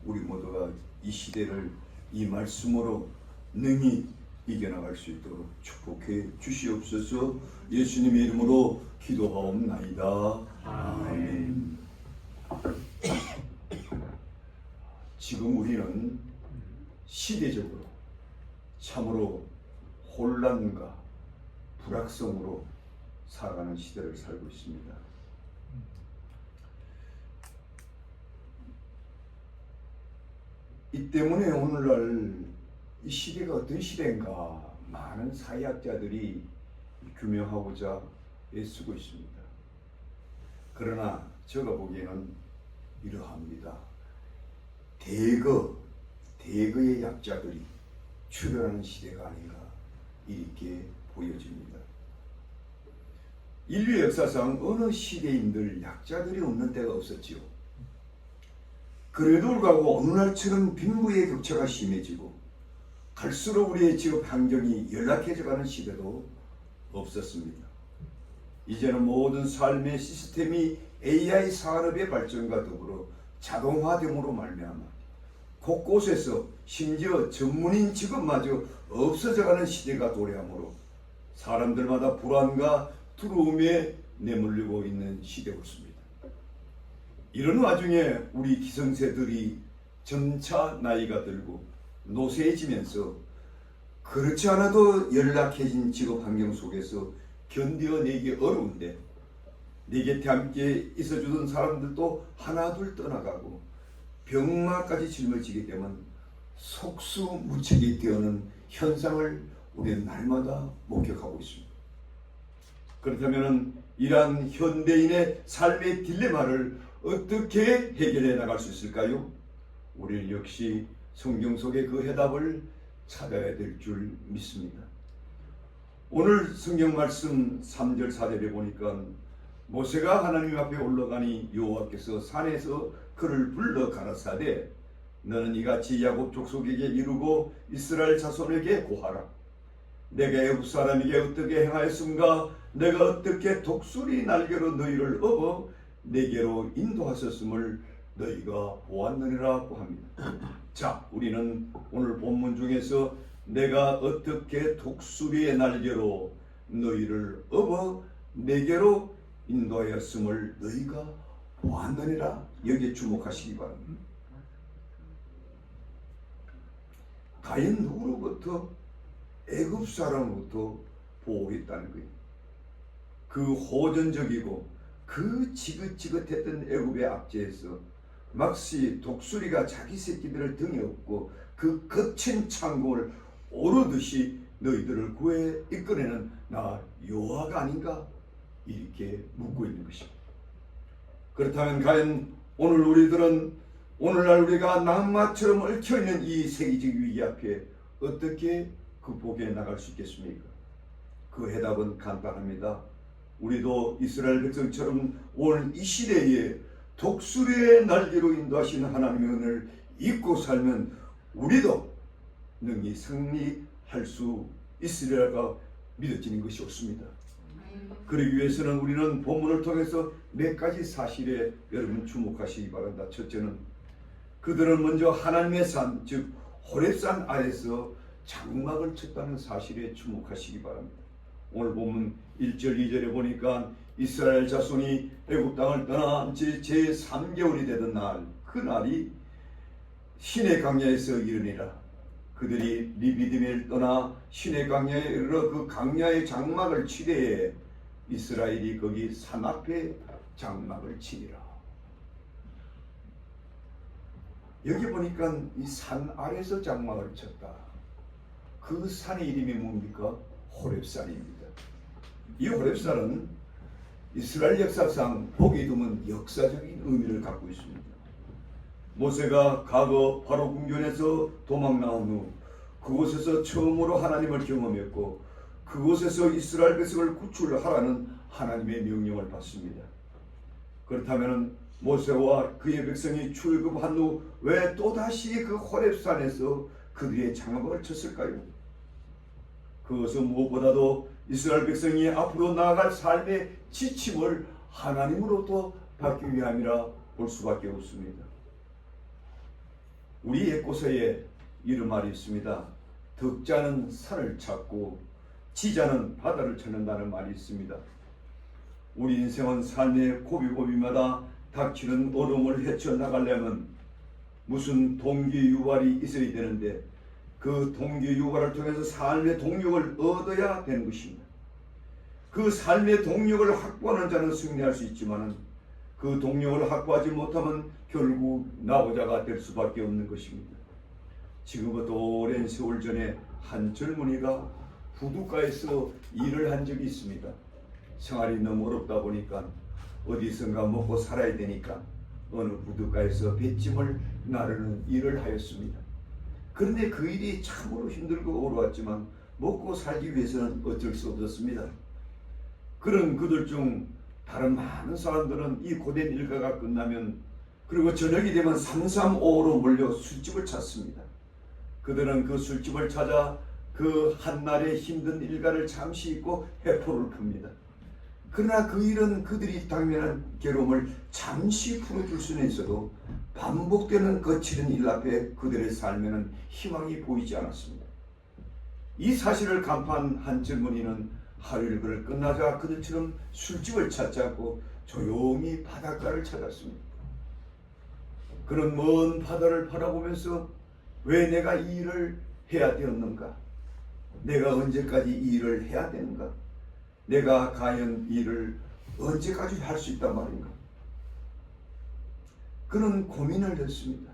우리 모두가 이 시대를 이 말씀으로 능히 이겨나갈 수 있도록 축복해 주시옵소서. 예수님의 이름으로 기도하옵나이다. 아멘. 지금 우리는 시대적으로 참으로 혼란과 불확성으로 살아가는 시대를 살고 있습니다. 이 때문에 오늘날 이 시대가 어떤 시대인가 많은 사회학자들이 규명하고자 애쓰고 있습니다. 그러나 제가 보기에는 이러합니다. 대거의 약자들이 출현하는 시대가 아닌가 이렇게 보여집니다. 인류 역사상 어느 시대인들 약자들이 없는 때가 없었지요. 그래도 불구하고 오늘날처럼 빈부의 격차가 심해지고 갈수록 우리의 직업 환경이 열악해져가는 시대도 없었습니다. 이제는 모든 삶의 시스템이 AI 산업의 발전과 더불어 자동화됨으로 말미암아 곳곳에서 심지어 전문인 직업마저 없어져가는 시대가 도래하므로 사람들마다 불안과 두려움에 내몰리고 있는 시대였습니다. 이런 와중에 우리 기성세들이 점차 나이가 들고 노쇠해지면서 그렇지 않아도 열악해진 직업 환경 속에서 견뎌내기 어려운데 내 곁에 함께 있어주던 사람들도 하나둘 떠나가고 병마까지 짊어지게 되면 속수무책이 되어오는 현상을 우리는 날마다 목격하고 있습니다. 그렇다면 이러한 현대인의 삶의 딜레마를 어떻게 해결해 나갈 수 있을까요? 우리는 역시 성경 속의 그 해답을 찾아야 될 줄 믿습니다. 오늘 성경 말씀 3절 4절에 보니까 모세가 하나님 앞에 올라가니 여호와께서 산에서 그를 불러 가라사대 너는 이같이 야곱 족속에게 이루고 이스라엘 자손에게 고하라. 내가 애굽 사람에게 어떻게 행하였음가 내가 어떻게 독수리 날개로 너희를 업어 내게로 인도하셨음을 너희가 보았느니라고 합니다. 자, 우리는 오늘 본문 중에서 내가 어떻게 독수리의 날개로 너희를 업어 내게로 인도하였음을 너희가 보았느니라 여기에 주목하시기 바랍니다. 과연 누구로부터? 애굽 사람으로부터 보호했다는 거예요. 그 호전적이고 그 지긋지긋했던 애굽의 압제에서 막시 독수리가 자기 새끼들을 등에 업고 그 거친 창공을 오르듯이 너희들을 구해 이끌어내는 나 여호와가 아닌가 이렇게 묻고 있는 것입니다. 그렇다면 과연 오늘 우리들은 오늘날 우리가 낙마처럼 얽혀있는 이 세계적 위기 앞에 어떻게 극복해 나갈 수 있겠습니까? 그 해답은 간단합니다. 우리도 이스라엘 백성처럼 오늘 이 시대에 독수리의 날개로 인도하시는 하나님의 은혜를 잊고 살면 우리도 능히 승리할 수 있으리라가 믿어지는 것이 없습니다. 그러기 위해서는 우리는 본문을 통해서 몇 가지 사실에 여러분 주목하시기 바란다. 첫째는 그들은 먼저 하나님의 산, 즉 호렙산 아래서 장막을 쳤다는 사실에 주목하시기 바랍니다. 오늘 본문 1절 2절에 보니까 이스라엘 자손이 애굽 땅을 떠나 제3개월이 되던 날, 그 날이 시내 강야에서 이르니라. 그들이 리비딤을 떠나 시내 강야에 이르러 그 강야의 장막을 치되 이스라엘이 거기 산 앞에 장막을 치니라. 여기 보니까 이 산 아래서 장막을 쳤다. 그 산의 이름이 뭡니까? 호렙산입니다. 이 호렙산은 이스라엘 역사상 보기 드문 역사적인 의미를 갖고 있습니다. 모세가 과거 바로 궁전에서 도망 나온 후 그곳에서 처음으로 하나님을 경험했고 그곳에서 이스라엘 백성을 구출하라는 하나님의 명령을 받습니다. 그렇다면 모세와 그의 백성이 출급한 후 왜 또다시 그 호렙산에서 그들의 장막을 쳤을까요? 그것은 무엇보다도 이스라엘 백성이 앞으로 나아갈 삶의 지침을 하나님으로부터 받기 위함이라 볼 수밖에 없습니다. 우리 옛고서에 이런 말이 있습니다. 덕자는 산을 찾고 지자는 바다를 찾는다는 말이 있습니다. 우리 인생은 삶의 고비고비마다 닥치는 어려움을 헤쳐나가려면 무슨 동기유발이 있어야 되는데 그 동기유발을 통해서 삶의 동력을 얻어야 되는 것입니다. 그 삶의 동력을 확보하는 자는 승리할 수 있지만 그 동력을 확보하지 못하면 결국 나고자가 될 수밖에 없는 것입니다. 지금부터 오랜 세월 전에 한 젊은이가 부둣가에서 일을 한 적이 있습니다. 생활이 너무 어렵다 보니까 어디선가 먹고 살아야 되니까 어느 부둣가에서 뱃짐을 나르는 일을 하였습니다. 그런데 그 일이 참으로 힘들고 어려웠지만 먹고 살기 위해서는 어쩔 수 없었습니다. 그런 그들 중 다른 많은 사람들은 이 고된 일과가 끝나면 그리고 저녁이 되면 삼삼오오로 몰려 술집을 찾습니다. 그들은 그 술집을 찾아 그 한날의 힘든 일과를 잠시 잊고 회포를 풉니다. 그러나 그 일은 그들이 당면한 괴로움을 잠시 풀어줄 수는 있어도 반복되는 거칠은 일 앞에 그들의 삶에는 희망이 보이지 않았습니다. 이 사실을 간파한 한 젊은이는 하루 일과를 끝나자 그들처럼 술집을 찾지 않고 조용히 바닷가를 찾았습니다. 그런 먼 바다를 바라보면서 왜 내가 이 일을 해야 되었는가? 내가 언제까지 이 일을 해야 되는가? 내가 과연 이 일을 언제까지 할 수 있단 말인가? 그런 고민을 했습니다.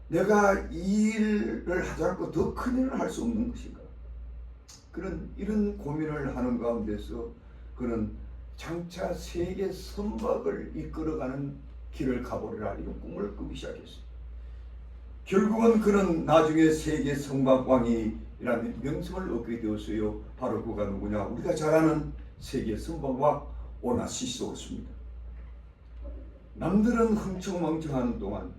내가 이 일을 하지 않고 더 큰 일을 할 수 없는 것인가? 이런 고민을 하는 가운데서 그는 장차 세계 선박을 이끌어가는 길을 가보리라 이런 꿈을 꾸기 시작했습니다. 결국은 그는 나중에 세계 선박왕이라는 명성을 얻게 되었어요. 바로 그가 누구냐? 우리가 잘 아는 세계 선박왕 오나시스였습니다. 남들은 흥청망청하는 동안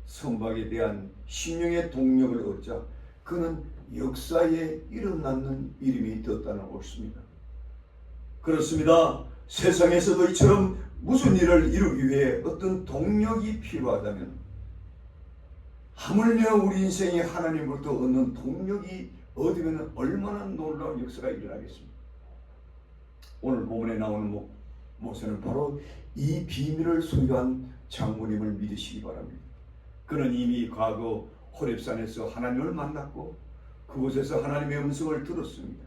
선박에 대한 심령의 동력을 얻자 그는 역사에 이름나는 이름이 되었다는 것입니다. 그렇습니다. 세상에서도 이처럼 무슨 일을 이루기 위해 어떤 동력이 필요하다면 하물며 우리 인생이 하나님으로부터 얻는 동력이 얻으면 얼마나 놀라운 역사가 일어나겠습니까? 오늘 본문에 나오는 모세는 바로 이 비밀을 소유한 장모님을 믿으시기 바랍니다. 그는 이미 과거 호렙산에서 하나님을 만났고 그곳에서 하나님의 음성을 들었습니다.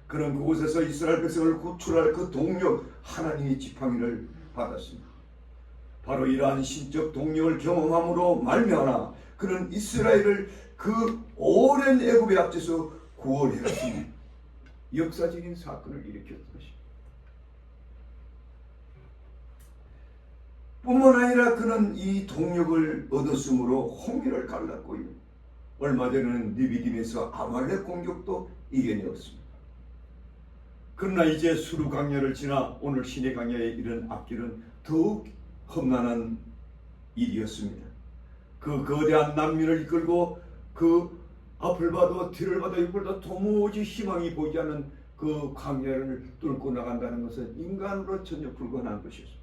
그는 그곳에서 이스라엘 백성을 구출할 그 동력 하나님의 지팡이를 받았습니다. 바로 이러한 신적 동력을 경험함으로 말미암아 그는 이스라엘을 그 오랜 애굽의 앞에서 구원해갔습니다. 역사적인 사건을 일으켰던 것입니다. 뿐만 아니라 그는 이 동력을 얻었으므로 홍해를 갈랐고요. 얼마 전에는 느비딤에서 아말렉 공격도 이겨내었습니다. 그러나 이제 수르 강야를 지나 오늘 시내 강야에 이른 앞길은 더욱 험난한 일이었습니다. 그 거대한 난민을 이끌고 그 앞을 봐도 뒤를 봐도 옆을 봐도 도무지 희망이 보이지 않는 그 광야를 뚫고 나간다는 것은 인간으로 전혀 불가능한 것이었습니다.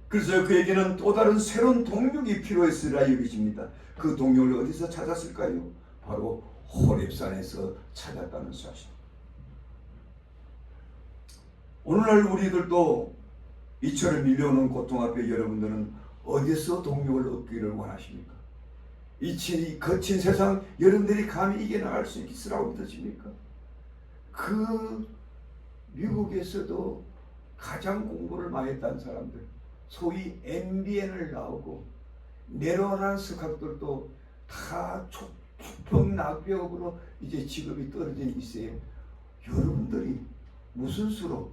그래서 그에게는 또 다른 새로운 동력이 필요했으리라 여기집니다. 그 동력을 어디서 찾았을까요? 바로 호렙산에서 찾았다는 사실. 오늘날 우리들도 이처럼 밀려오는 고통 앞에 여러분들은 어디서 동력을 얻기를 원하십니까? 이 거친 세상 여러분들이 감히 이겨나갈 수 있으라고 믿으십니까? 그 미국에서도 가장 공부를 많이 했다는 사람들, 소위 MBN을 나오고 내로라는 학들도 다 초평낙비업으로 이제 직업이 떨어져 있어요. 여러분들이 무슨 수로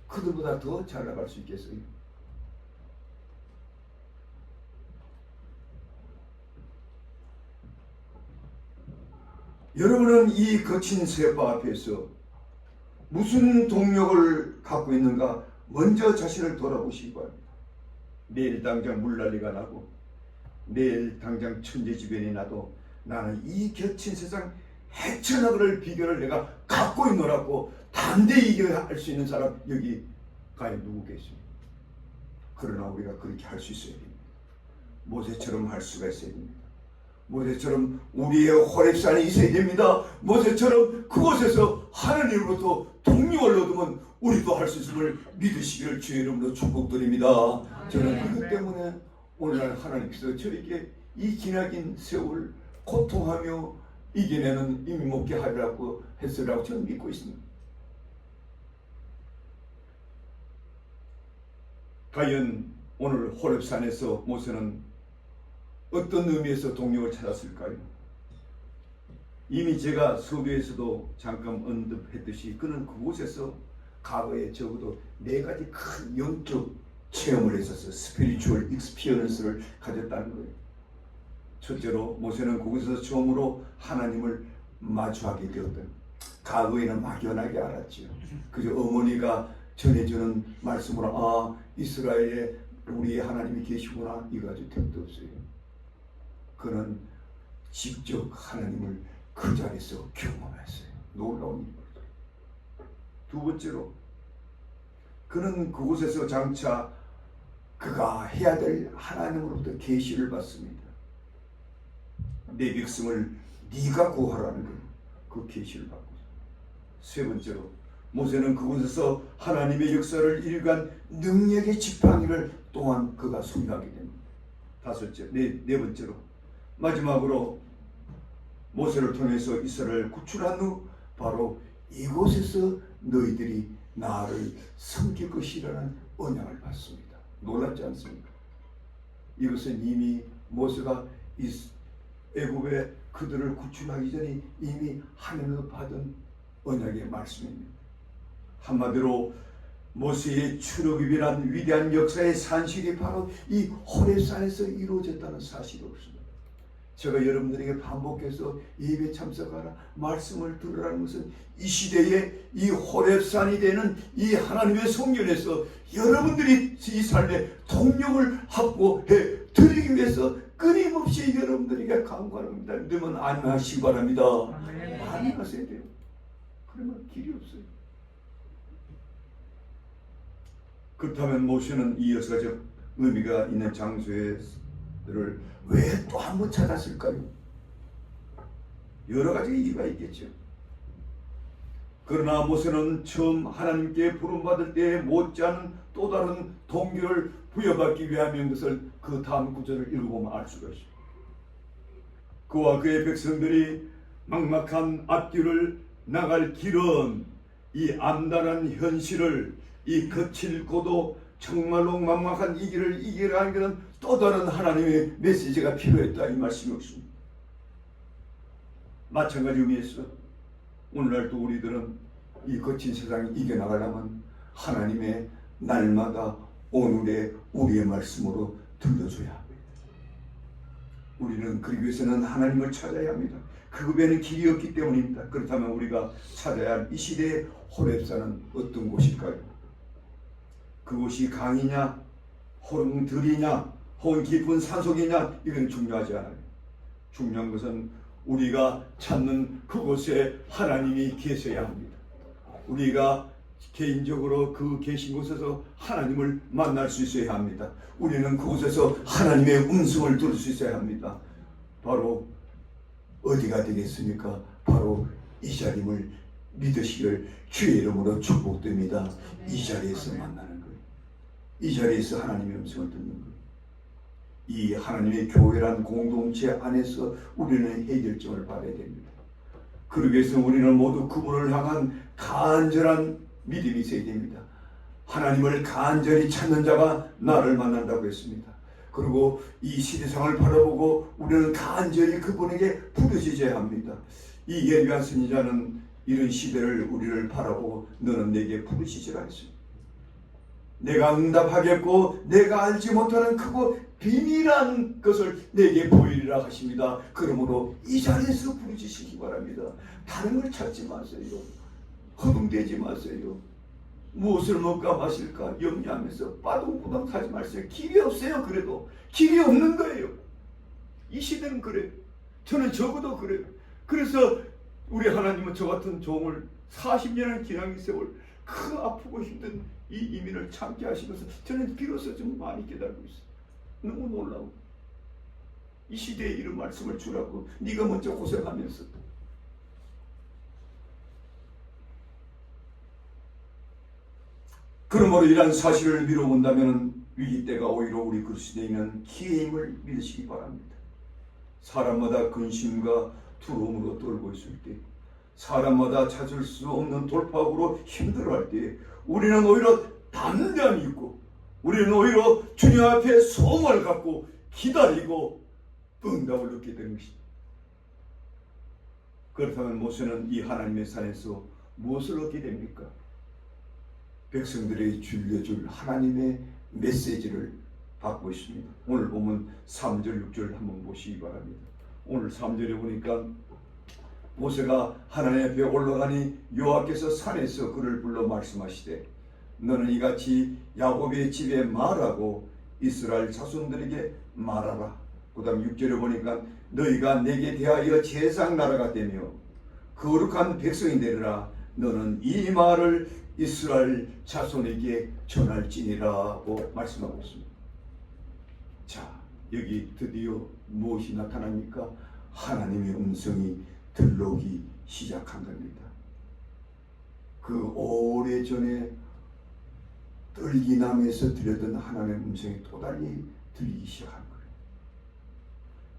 그들보다 더 잘 나갈 수 있겠어요? 여러분은 이 거친 세파 앞에서 무슨 동력을 갖고 있는가 먼저 자신을 돌아보시기 바랍니다. 내일 당장 물난리가 나고 내일 당장 천재지변이 나도 나는 이 거친 세상 헤쳐나갈 비결을 내가 갖고 있노라고 담대히 이겨할 수 있는 사람 여기 과연 누구 계십니까? 그러나 우리가 그렇게 할 수 있어야 됩니다. 모세처럼 할 수가 있어야 됩니다. 모세처럼 우리의 호렙산이 있어야 됩니다. 모세처럼 그곳에서 하나님으로부터 동력을 얻으면 우리도 할 수 있음을 믿으시기를 주의 이름으로 축복드립니다. 저는 그것 때문에 오늘날 하나님께서 저에게 이 기나긴 세월 고통하며 이겨내는 이미 먹게 하리라고 했으라고 저는 믿고 있습니다. 과연 오늘 호렙산에서 모세는 어떤 의미에서 동력을 찾았을까요? 이미 제가 서두에서도 잠깐 언급했듯이 그는 그곳에서 과거에 적어도 4가지 큰 영적 체험을 했었어요. 스피리추얼 익스피리언스를 가졌다는 거예요. 첫째로 모세는 그곳에서 처음으로 하나님을 마주하게 되었던, 과거에는 막연하게 알았지요. 그저 어머니가 전해주는 말씀으로 아 이스라엘에 우리의 하나님이 계시구나 이거 가지고 택도 없어요. 그는 직접 하나님을 그 자리에서 경험했어요. 놀라운 일입니다. 두 번째로 그는 그곳에서 장차 그가 해야 될 하나님으로부터 계시를 받습니다. 내 백성을 네가 구하라는 그 계시를 받고. 세 번째로 모세는 그곳에서 하나님의 역사를 일관 능력의 지팡이를 또한 그가 소유하게 됩니다. 다섯째, 네 번째로 마지막으로 모세를 통해서 이스라엘을 구출한 후 바로 이곳에서 너희들이 나를 섬길 것이라는 언약을 받습니다. 놀랍지 않습니까? 이것은 이미 모세가 애굽에 그들을 구출하기 전에 이미 하늘로 받은 언약의 말씀입니다. 한마디로 모세의 출애굽이란 위대한 역사의 산실이 바로 이 호렙산에서 이루어졌다는 사실이 없습니다. 제가 여러분들에게 반복해서 예배 참석하라 말씀을 들으라는 것은 이 시대에 이 호렙산이 되는 이 하나님의 성전에서 여러분들이 이 삶에 동력을 확보해 드리기 위해서 끊임없이 여러분들에게 강구하는 겁니다. 믿으면 안하시기 바랍니다. 안하셔야 돼요. 그러면 길이 없어요. 그렇다면 모세는 이 역사적 의미가 있는 장소를 왜 또 한 번 찾았을까요? 여러 가지 이유가 있겠죠. 그러나 모세는 처음 하나님께 부름받을 때에 못지않은 또 다른 동기를 부여받기 위함인 것을 그 다음 구절을 읽어보면 알 수가 있습니다. 그와 그의 백성들이 막막한 앞길을 나갈 길은 이 암담한 현실을 이 거칠고도 정말로 막막한 이 길을 이겨가는 것은 또 다른 하나님의 메시지가 필요했다 이 말씀이 없습니다. 마찬가지 의미에서 오늘날도 우리들은 이 거친 세상을 이겨나가려면 하나님의 날마다 오늘의 우리의 말씀으로 들려줘야 합니다. 우리는 그러기 위해서는 하나님을 찾아야 합니다. 그 외에는 길이 없기 때문입니다. 그렇다면 우리가 찾아야 할 이 시대의 호렙산은 어떤 곳일까요? 그곳이 강이냐 호릉들이냐 혹은 깊은 산속이냐 이건 중요하지 않아요. 중요한 것은 우리가 찾는 그곳에 하나님이 계셔야 합니다. 우리가 개인적으로 그 계신 곳에서 하나님을 만날 수 있어야 합니다. 우리는 그곳에서 하나님의 음성을 들을 수 있어야 합니다. 바로 어디가 되겠습니까? 바로 이 자리를 믿으시기를 주의 이름으로 축복됩니다. 이 자리에서 만나는 거예요. 이 자리에서 하나님의 음성을 듣는 거예요. 이 하나님의 교회란 공동체 안에서 우리는 해결점을 받아야 됩니다. 그러기 위해서 우리는 모두 그분을 향한 간절한 믿음이 있어야 됩니다. 하나님을 간절히 찾는 자가 나를 만난다고 했습니다. 그리고 이 시대상을 바라보고 우리는 간절히 그분에게 부르짖어야 합니다. 이 예비한 선지자는 이런 시대를 우리를 바라보고 너는 내게 부르짖으라 했습니다. 내가 응답하겠고 내가 알지 못하는 크고 비밀한 것을 내게 보이리라 하십니다. 그러므로 이 자리에서 부르짖으시기 바랍니다. 다른 걸 찾지 마세요. 허둥대지 마세요. 무엇을 먹까 마실까 염려하면서 빠둥빠둥 하지 마세요. 길이 없어요. 그래도 길이 없는 거예요. 이 시대는 그래요. 저는 적어도 그래요. 그래서 우리 하나님은 저 같은 종을 40년의 기나긴 세월 그 아프고 힘든 이 이민을 참게 하시면서 저는 비로소 좀 많이 깨달고 있어요. 너무 놀라워. 이 시대에 이런 말씀을 주라고. 네가 먼저 고생하면서. 그러므로 이러한 사실을 미뤄본다면 위기 때가 오히려 우리 그리스도인은 기회임을 믿으시기 바랍니다. 사람마다 근심과 두려움으로 떨고 있을 때, 사람마다 찾을 수 없는 돌파구로 힘들어할 때 우리는 오히려 담대함이 있고, 우리는 오히려 주님 앞에 소망을 갖고 기다리고 응답을 얻게 되는 것입니다. 그렇다면 모세는 이 하나님의 산에서 무엇을 얻게 됩니까? 백성들에게 들려줄 하나님의 메시지를 받고 있습니다. 오늘 보면 3절 6절 한번 보시기 바랍니다. 오늘 3절에 보니까 모세가 하나님 앞에 올라가니 여호와께서 산에서 그를 불러 말씀하시되 너는 이같이 야곱의 집에 말하고 이스라엘 자손들에게 말하라. 그 다음 6절에 보니까 너희가 내게 대하여 제사장 나라가 되며 거룩한 백성이 되리라. 너는 이 말을 이스라엘 자손에게 전할지니라고 말씀하고 있습니다. 자, 여기 드디어 무엇이 나타납니까? 하나님의 음성이 들려오기 시작한 겁니다. 그 오래전에 떨기남에서 들렸던 하나님의 음성이 또 달리 들리기 시작한 거예요.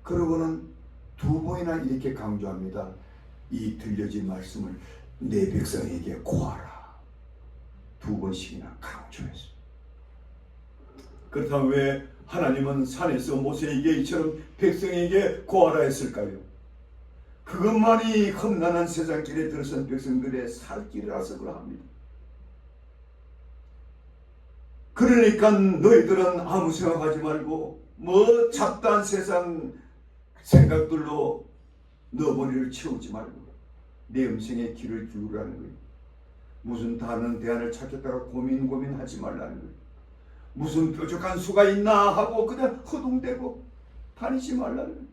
그러고는 두 번이나 이렇게 강조합니다. 이 들려진 말씀을 내 백성에게 고하라. 두 번씩이나 강조했습니다. 그렇다면 왜 하나님은 산에서 모세에게 이처럼 백성에게 고하라 했을까요? 그것만이 험난한 세상길에 들어선 백성들의 살 길이라서 그러합니다. 그러니까 너희들은 아무 생각하지 말고 뭐 잡다한 세상 생각들로 너 머리를 채우지 말고 내 음성에 귀를 기울이라는 거예요. 무슨 다른 대안을 찾겠다고 고민하지 말라는 거예요. 무슨 뾰족한 수가 있나 하고 그냥 허둥대고 다니지 말라는 거예요.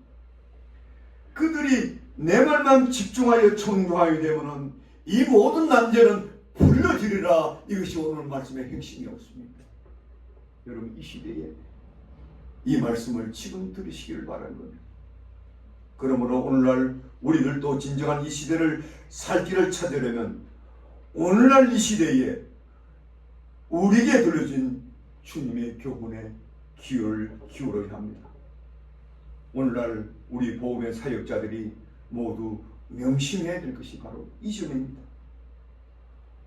그들이 내 말만 집중하여 청중하게 되면은 이 모든 난제는 불러지리라. 이것이 오늘 말씀의 핵심이었습니다. 여러분, 이 시대에 이 말씀을 지금 들으시기를 바라는 겁니다. 그러므로 오늘날 우리들도 진정한 이 시대를 살 길을 찾으려면 오늘날 이 시대에 우리에게 들려진 주님의 교훈에 귀를 기울여야 합니다. 오늘날 우리 복음의 사역자들이 모두 명심해야 될 것이 바로 이 점입니다.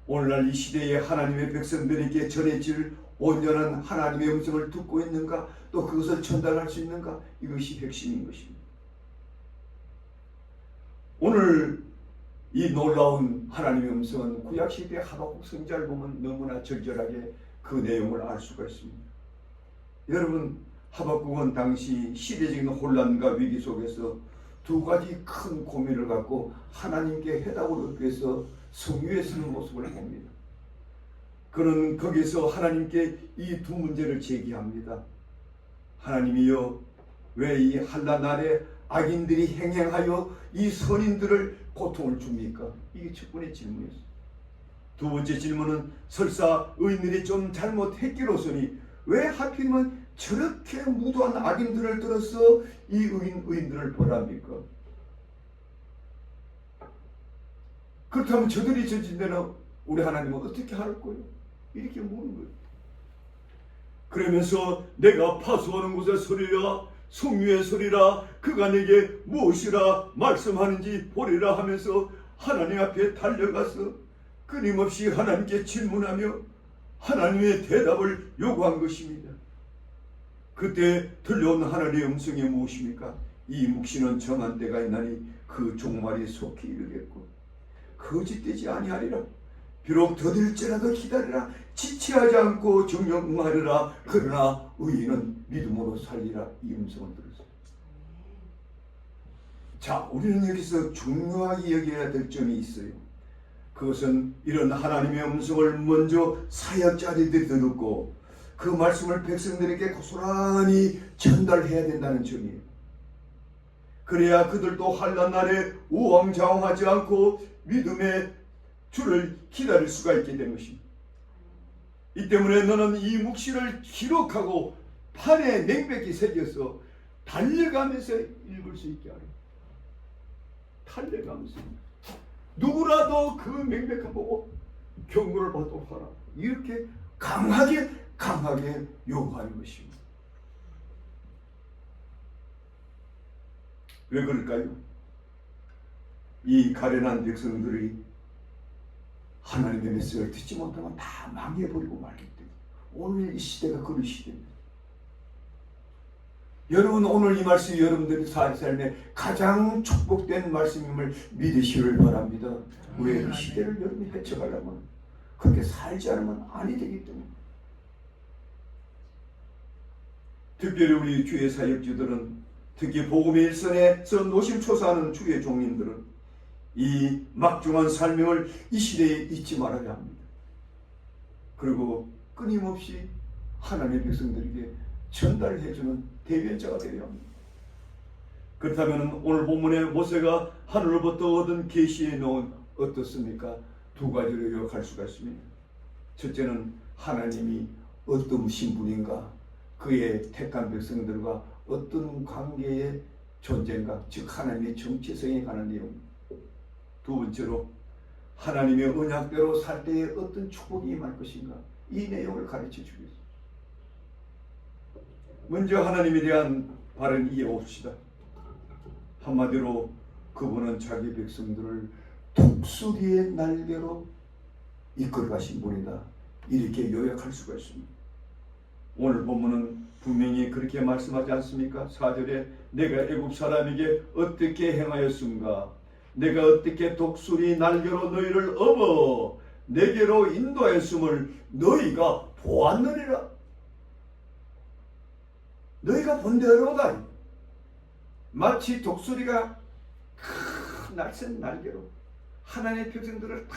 오늘날 이 시대에 하나님의 백성들에게 전해질 온전한 하나님의 음성을 듣고 있는가, 또 그것을 전달할 수 있는가, 이것이 핵심인 것입니다. 오늘 이 놀라운 하나님의 음성은 구약시대 하박국 선지자를 보면 너무나 절절하게 그 내용을 알 수가 있습니다. 여러분, 하박국은 당시 시대적인 혼란과 위기 속에서 두 가지 큰 고민을 갖고 하나님께 해답을 얻기 위해서 성유에 서는 모습을 봅니다. 그는 거기서 하나님께 이 두 문제를 제기합니다. 하나님이여, 왜 이 한란 아래 악인들이 행행하여 이 선인들을 고통을 줍니까? 이게 첫 번째 질문이었어요. 두 번째 질문은 설사 의인들이 좀 잘못했기로서니 왜 하필이면 저렇게 무도한 악인들을 들어서 이 의인들을 벌합니까? 그렇다면 저들이 저진 데는 우리 하나님은 어떻게 할 거예요? 이렇게 묻는 거예요. 그러면서 내가 파수하는 곳에 서리라, 성유에 서리라, 그가 내게 무엇이라 말씀하는지 보리라 하면서 하나님 앞에 달려가서 끊임없이 하나님께 질문하며 하나님의 대답을 요구한 것입니다. 그때 들려온 하나님의 음성이 무엇입니까? 이 묵시는 정한 때가 있나니 그 종말이 속히 이르겠고 거짓되지 아니하리라. 비록 더딜지라도 기다리라. 지체하지 않고 정령 응하리라. 그러나 의인은 믿음으로 살리라. 이 음성을 들었어요. 자, 우리는 여기서 중요하게 여겨야 될 점이 있어요. 그것은 이런 하나님의 음성을 먼저 사역자들이 듣고 그 말씀을 백성들에게 고스란히 전달해야 된다는 점이에요. 그래야 그들도 환난 날에 우왕좌왕하지 않고 믿음의 주를 기다릴 수가 있게 되는 것입니다. 이 때문에 너는 이 묵시를 기록하고 판에 맹백히 새겨서 달려가면서 읽을 수 있게 하라. 달려가면서 누구라도 그 명백한 보고 경고를 받도록 하라. 이렇게 강하게 요구하는 것입니다. 왜 그럴까요? 이 가련한 백성들이 하나님의 메시지를 듣지 못하면 다 망해버리고 말기 때문에 오늘 이 시대가 그런 시대입니다. 여러분, 오늘 이 말씀이 여러분들의 삶에 가장 축복된 말씀임을 믿으시길 바랍니다. 왜? 이 시대를 여러분이 헤쳐가려면 그렇게 살지 않으면 아니 되기 때문에. 특별히 우리 주의 사역주들은, 특히 복음의 일선에서 노심초사하는 주의 종인들은 이 막중한 삶을 이 시대에 잊지 말아야 합니다. 그리고 끊임없이 하나님의 백성들에게 전달해주는 대변자가 되어야 합니다. 그렇다면 오늘 본문에 모세가 하늘로부터 얻은 계시의 내용은 어떻습니까? 두 가지로 요약할 수가 있습니다. 첫째는 하나님이 어떤 신분인가, 그의 택한 백성들과 어떤 관계의 존재인가, 즉 하나님의 정체성에 관한 내용. 두 번째로 하나님의 언약대로 살 때에 어떤 축복이 임할 것인가, 이 내용을 가르쳐 주겠습니다. 먼저 하나님에 대한 바른 이해 봅시다. 한마디로 그분은 자기 백성들을 독수리의 날개로 이끌어 가신 분이다, 이렇게 요약할 수가 있습니다. 오늘 본문은 분명히 그렇게 말씀하지 않습니까? 4절에 내가 애굽 사람에게 어떻게 행하였습니까? 내가 어떻게 독수리 날개로 너희를 업어 내게로 인도하였음을 너희가 보았느니라. 너희가 본대로다. 마치 독수리가 큰 날쌘 날개로 하나님의 백성들을 다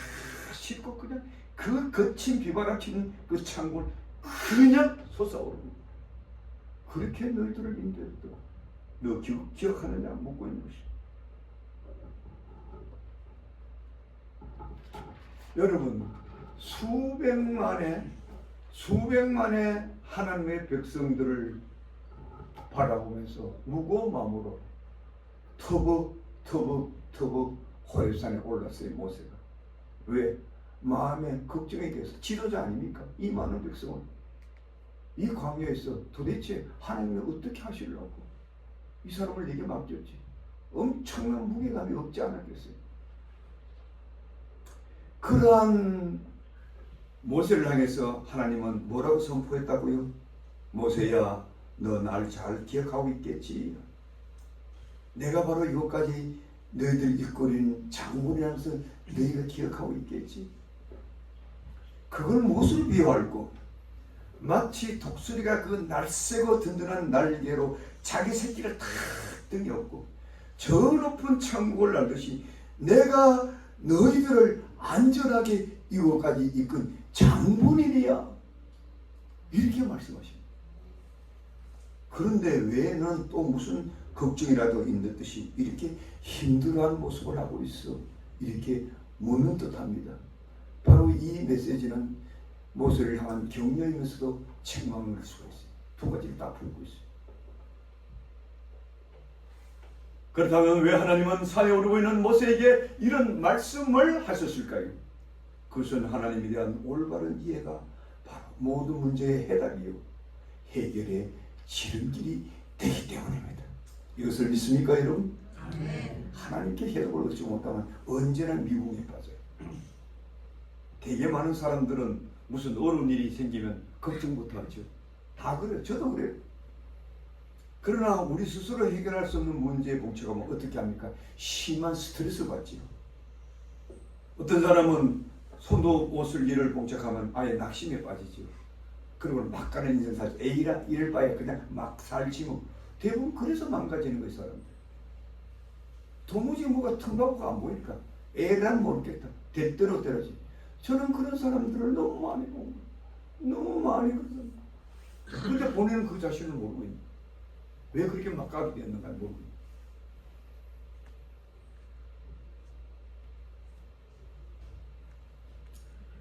싣고 그냥 그 거친 비바람 치는 그 창고를 그냥 솟아오릅니다. 그렇게 너희들을 인도했다. 너 기억하느냐 묻고 있는 것이다. 여러분, 수백만의 하나님의 백성들을 바라보면서 무거운 마음으로 터벅 호렙산에 올랐어요, 모세가. 왜? 마음에 걱정이 돼서. 지도자 아닙니까? 이 많은 백성을 이 광야에서 도대체 하나님이 어떻게 하시려고 이 사람을 내게 맡겼지. 엄청난 무게감이 없지 않았겠어요? 그러한 모세를 향해서 하나님은 뭐라고 선포했다고요? 모세야, 너 날 잘 기억하고 있겠지? 내가 바로 이것까지 너희들 이끌인 장군이라면서 너희가 기억하고 있겠지? 그걸 무엇을 비유할고? 마치 독수리가 그 날쌔고 든든한 날개로 자기 새끼를 탁 등에 업고 저 높은 천국을 날듯이 내가 너희들을 안전하게 이곳까지 이끈 장군이리야, 이렇게 말씀하십니다. 그런데 왜 넌 또 무슨 걱정이라도 있는 듯이 이렇게 힘들어하는 모습을 하고 있어? 이렇게 묻는 듯합니다. 바로 이 메시지는 모세를 향한 격려이면서도 책망을 할 수가 있어요. 두 가지를 다 풀고 있어요. 그렇다면 왜 하나님은 산에 오르고 있는 모세에게 이런 말씀을 하셨을까요? 그것은 하나님에 대한 올바른 이해가 바로 모든 문제의 해답이요, 해결의 지름길이 되기 때문입니다. 이것을 믿습니까, 여러분? 아멘. 하나님께 해답을 얻지 못하면 언제나 미궁에 빠져요. 되게 많은 사람들은 무슨 어려운 일이 생기면 걱정부터 하죠. 다 그래요. 저도 그래요. 그러나 우리 스스로 해결할 수 없는 문제에 봉착하면 어떻게 합니까? 심한 스트레스 받지요. 어떤 사람은 손도 못 쓸 일을 봉착하면 아예 낙심에 빠지죠. 그리고 막 가는 인생 살죠. 에이라 이럴 바에 그냥 막 살지 뭐. 대부분 그래서 망가지는 거예요, 사람들. 도무지 뭐가 틈바구가 안 보이니까 에라는 모르겠다. 대대로 때려지. 저는 그런 사람들을 너무 많이 보고 너무 많이 그러잖아요. 그런데 본인은 그 자신을 모르고 있는, 왜 그렇게 막가게 됐는가 모르고 있는.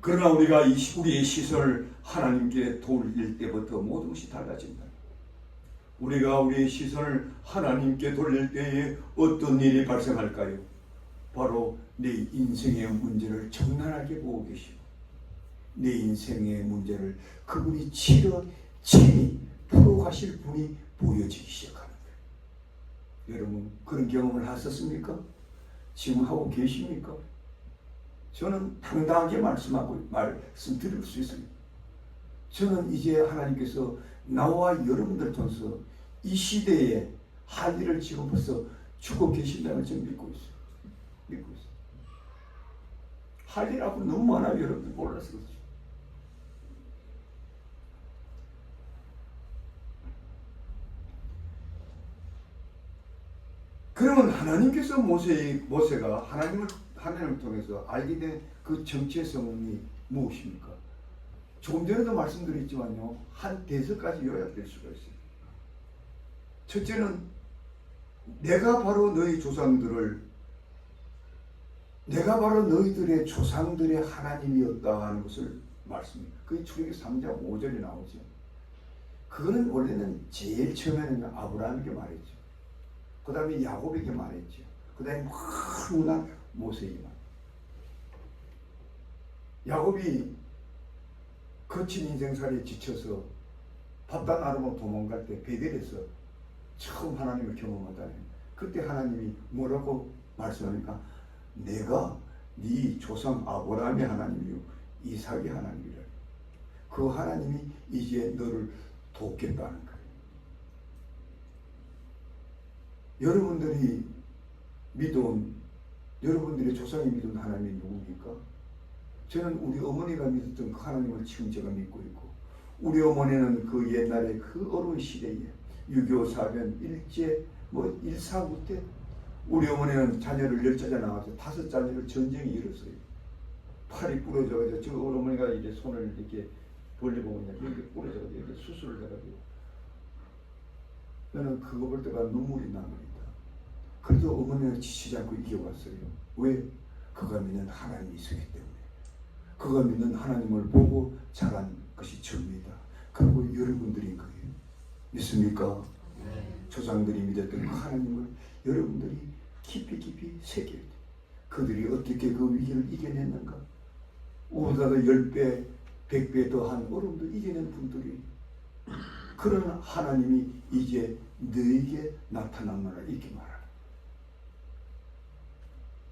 그러나 우리가 우리의 시선을 하나님께 돌릴 때부터 모든 것이 달라진다. 우리가 우리의 시선을 하나님께 돌릴 때에 어떤 일이 발생할까요? 바로 내 인생의 문제를 적나라하게 보고 계시고 내 인생의 문제를 그분이 친히 풀어가실 분이 보여지기 시작하는 거예요. 여러분 그런 경험을 하셨습니까? 지금 하고 계십니까? 저는 당당하게 말씀드릴 수 있습니다. 저는 이제 하나님께서 나와 여러분들 통해서 이 시대에 할 일을 지금 벌써 주고 계신다는 걸 믿고 있어요. 믿고 있어요. 할 일 앞으로 너무 많아요. 여러분들 몰라서 그렇죠. 그러면 하나님께서 모세가 하나님을 통해서 알게 된 그 정체성이 무엇입니까? 조금 전에도 말씀드렸지만요, 한 5가지 요약될 수가 있어요. 첫째는 내가 바로 너희들의 조상들의 하나님이었다 하는 것을 말씀입니다. 그게 출애굽기 3장 5절에 나오죠. 그거는 원래는 제일 처음에는 아브라함에게 말했죠. 그 다음에 야곱에게 말했죠. 그 다음에 너무나 모세에게 말했죠. 야곱이 거친 인생살이에 지쳐서 바단 아람으로 도망갈 때 베델에서 처음 하나님을 경험하다니, 그때 하나님이 뭐라고 말씀하니까 내가 네 조상 아브라함의 하나님이요 이삭의 하나님이라. 그 하나님이 이제 너를 돕겠다는 거예요. 여러분들의 조상이 믿은 하나님이 누굽니까? 저는 우리 어머니가 믿었던 그 하나님을 지금 제가 믿고 있고, 우리 어머니는 그 옛날에 그 어려운 시대에 6.25 사변 일제 149 때 우리 어머니는 자녀를 10자녀 낳아서 5자녀를 전쟁에 잃었어요. 팔이 부러져가지고 저 어머니가 이제 손을 이렇게 벌려보면 이렇게 부러져가지고 이렇게 수술을 해가지고 나는 그거 볼 때가 눈물이 납니다. 그래도 어머니는 지치지 않고 이겨왔어요. 왜? 그가 믿는 하나님이 있었기 때문에. 그가 믿는 하나님을 보고 자란 것이 접니다. 그리고 여러분들인 거예요. 믿습니까? 네. 조상들이 믿었던 그 하나님을 여러분들이 깊이 새겨야 돼요. 그들이 어떻게 그 위기를 이겨냈는가? 우리보다 10배, 100배 더한 어려움도 이겨낸 분들이, 그런 하나님이 이제 너에게 나타나노라 이렇게 말하라.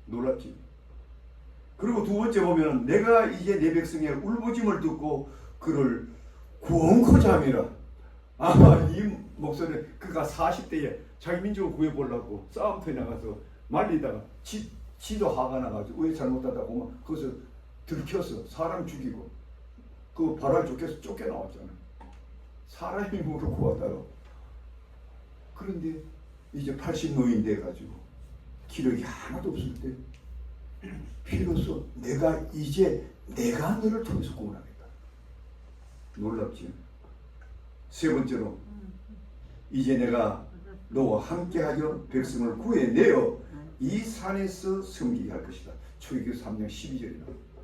놀랍지? 그리고 두 번째 보면 내가 이제 내 백성의 울부짖음을 듣고 그를 구원코자 함이라. 이 목소리, 그가 40대에 자기 민족을 구해보려고 싸움터에 나가서 말리다가 지도 화가 나가지고 왜 잘못하다고 막 거기서 들켜서 사람 죽이고 그 발을 쫓겨나왔잖아. 사람이 힘으로 구하다가. 그런데 이제 80노인 돼가지고 기력이 하나도 없을 때 비로소 내가 너를 통해서 구원하겠다. 놀랍지? 세 번째로 이제 내가 너와 함께하여 백성을 구해내어 이 산에서 섬기게 할 것이다. 출애굽기 3장 12절에 나옵니다.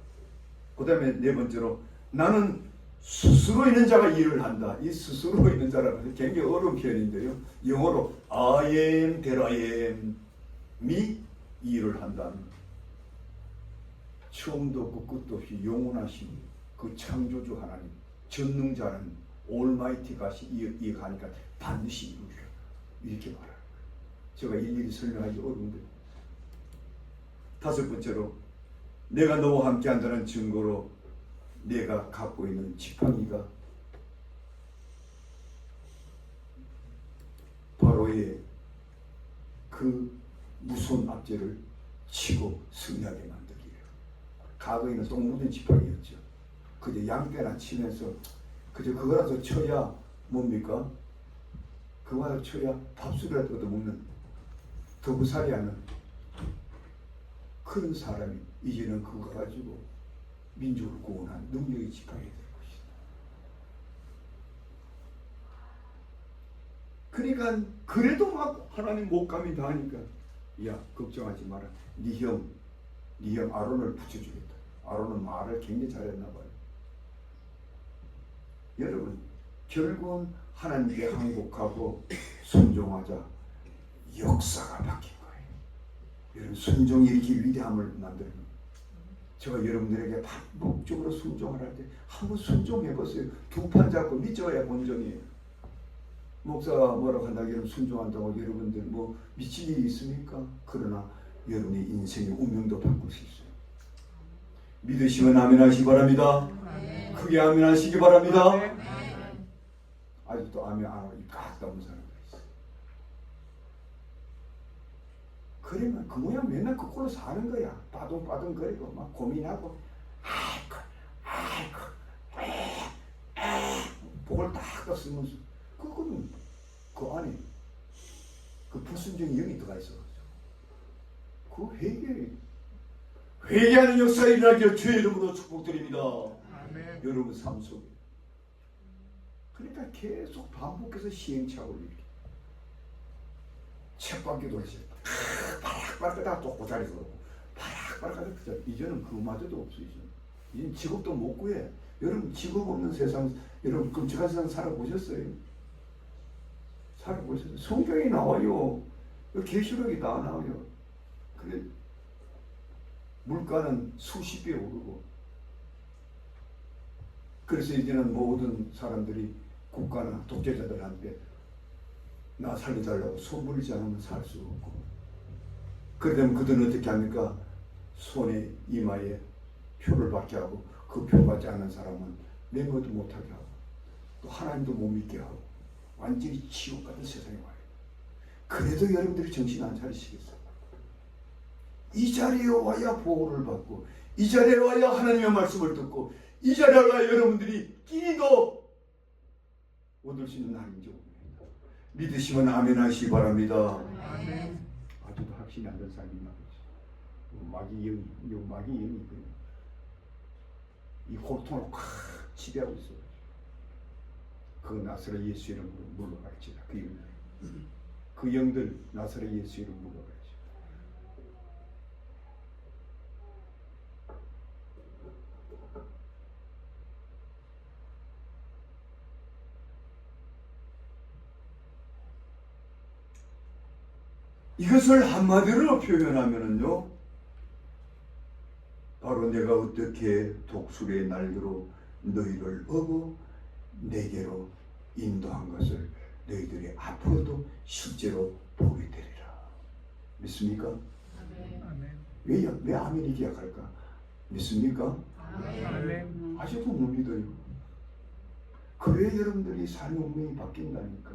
그 다음에 네 번째로 나는 스스로 있는 자가 일을 한다. 이 스스로 있는 자라는 것은 굉장히 어려운 표현인데요. 영어로 I am that I am이 일을 한다는 것. 처음도 없고 끝도 없이 영원하신 그 창조주 하나님, 전능자는 올마이티가 이해하니까 반드시 이루리라. 이렇게 말하는 거예요. 제가 일일이 설명하기 어려운데. 다섯 번째로 내가 너와 함께 한다는 증거로 내가 갖고 있는 지팡이가 바로의 그 무서운 압제를 치고 승리하게 만들기예요. 과거에는 똥 묻은 지팡이였죠. 그저 양떼나 치면서 그저 그거라도 쳐야 뭡니까? 그거라도 쳐야 밥술이라도 얻어먹는 더부살이 하는 그런 사람이 이제는 그거 가지고 민족을 구원한 능력의 지팡이가 될 것이다. 그러니까 그래도 막 하나님 목감이 다 하니까 야 걱정하지 마라. 네 형 아론을 붙여주겠다. 아론은 말을 굉장히 잘했나 봐요. 여러분 결국은 하나님께 항복하고 순종하자 역사가 바뀐 거예요. 여러분 순종이 이렇게 위대함을 만드는 거예요. 제가 여러분들에게 반복적으로 순종을 할 때 한번 순종해 보세요. 두 판 잡고 믿어야 본전이에요. 목사가 뭐라고 한다고 여러분 순종한다고 여러분들 뭐 미칠 일이 있습니까? 그러나 여러분의 인생의 운명도 바꿀 수 있어요. 믿으시면 아멘 하시기 바랍니다. 네. 크게 아멘 하시기 바랍니다. 네. 아직도 아멘 안 하고 가까운 사람들 있어요. 그러면 그 모양 맨날 그꼴로 사는 거야. 빠둥빠둥거리고 막 고민하고 복을 딱 쓰면서 그거는 그 안에 그 불순종의 영이 들어가 있어. 그 회개하는 역사가 일어나기를 주의 이름으로 축복드립니다. 아멘. 여러분 삶 속에. 그러니까 계속 반복해서 시행착오를 일으켜. 책밖에 돌리세요. 바락바락하다 또 고자리에서 오고 바락바락하다 이제는 그마저도 없어. 이제는 직업도 못 구해. 여러분 직업 없는 세상, 여러분 끔찍한 세상 살아보셨어요? 살아보셨어요? 성경이 나와요. 계시록이 다 나와요. 그래 물가는 수십 배 오르고, 그래서 이제는 모든 사람들이 국가나 독재자들한테 나 살려달라고 손 벌리지 않으면 살 수 없고, 그러면 그들은 어떻게 합니까? 손에 이마에 표를 받게 하고, 그 표 받지 않는 사람은 맹어도 못하게 하고 또 하나님도 못 믿게 하고 완전히 지옥 같은 세상에 와요. 그래도 여러분들이 정신 안 차리시겠어요? 이 자리에 와야 보호를 받고, 이 자리에 와야 하나님의 말씀을 듣고, 이 자리에 와야 여러분들이 끼니도 얻을 수 있는 날인지 옵니다. 믿으시면 아멘 하시기 바랍니다. 아멘. 아직도 확신이 안 된 사람이 말이지. 마귀 영이 있거든요. 이 고통을 꽉 지배하고 있어요. 그 나사렛 예수 이름으로 물러갈지다. 그 영들 나사렛 예수 이름으로 물러갈지다. 이것을 한마디로 표현하면은요, 바로 내가 어떻게 독수리의 날개로 너희를 업어 내게로 인도한 것을 너희들이 앞으로도 실제로 보게 되리라. 믿습니까? 아멘. 왜 아멘이 기약할까? 믿습니까? 아멘. 아직도 못 믿어요. 그래 여러분들이 삶의 운명이 바뀐다니까.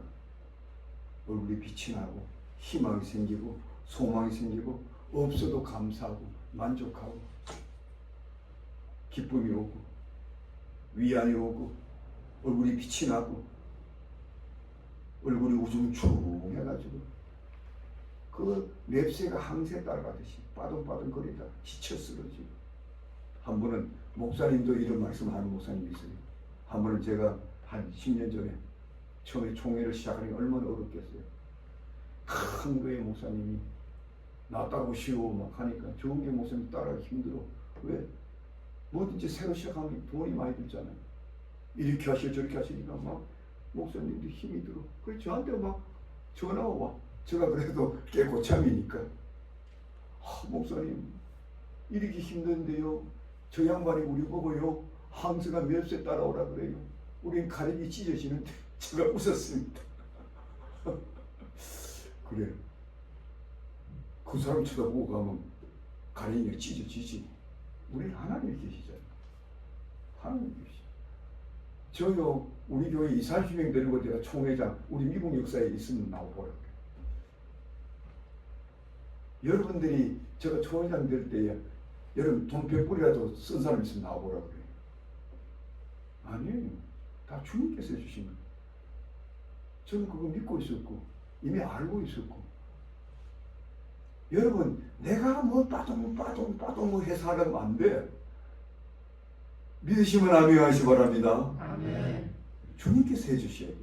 얼굴이 빛이 나고 희망이 생기고 소망이 생기고, 없어도 감사하고 만족하고 기쁨이 오고 위안이 오고 얼굴이 빛이 나고 얼굴이 우중충해가지고 그 맵새가 항새 따라가듯이 빠둥빠둥거리다 지쳐 쓰러지고. 한 번은 목사님도 이런 말씀하는 목사님이 있어요. 한 번은 제가 한 10년 전에 처음에 총회를 시작하는 게 얼마나 어렵겠어요. 큰 교회 목사님이 나 따라오시오 막 하니까 좋은 게 목사님 따라하기 힘들어. 왜? 뭐든지 새로 시작하면 돈이 많이 들잖아요. 이렇게 하시오 저렇게 하시니까 막 목사님도 힘이 들어. 그래서 저한테 막 전화가 와. 제가 그래도 꽤 고참이니까, 목사님 이렇게 힘든데요, 저 양반이 우리 보고요 항스가 몇 세 따라오라 그래요. 우린 가랭이 찢어지는데. 제가 웃었습니다. 그래, 그 사람 쳐다보고 가면 가랭이가 찢어지지. 우리는 하나님이 계시잖아요. 하나님 계시죠. 저요 우리 교회 20-30명 데리고 제가 총회장 우리 미국 역사에 있으면 나오보라고 그래요. 여러분들이 제가 총회장 될 때에 여러분 돈 100불이라도 쓴 사람 있으면 나오보라고 그래요. 아니에요. 다 주님께서 해주신 거예요. 저는 그거 믿고 있었고 이미 알고 있었고. 여러분 내가 뭐 빠동 뭐 해서 하려면 안 돼. 믿으시면 아멘 하시기 바랍니다. 아멘. 주님께서 해주셔야 돼.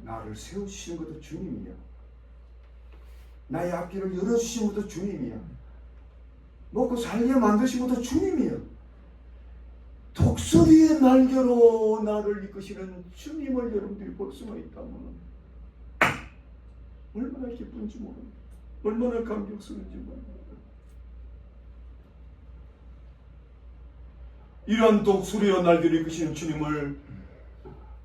나를 세우시는 것도 주님이야. 나의 앞길을 열어주신 것도 주님이야. 먹고 살게 만드신 것도 주님이야. 독수리의 날개로 나를 이끄시는 주님을 여러분들이 볼 수가 있다면 얼마나 기쁜지 모릅니다. 얼마나 감격스러운지 모릅니다. 이러한 독수리의 날개를 이끄시는 주님을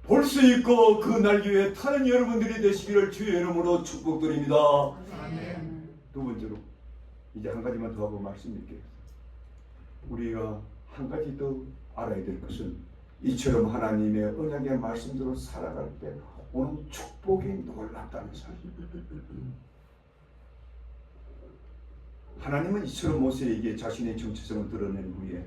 볼 수 있고 그 날개 위에 타는 여러분들이 되시기를 주의 이름으로 축복드립니다. 아멘. 두 번째로 이제 한 가지만 더 하고 말씀드릴게요. 우리가 한 가지 더 알아야 될 것은 이처럼 하나님의 언약의 말씀대로 살아갈 때 오는 축복이 놀랍다는 사실. 하나님은 이처럼 모세에게 자신의 정체성을 드러낸 후에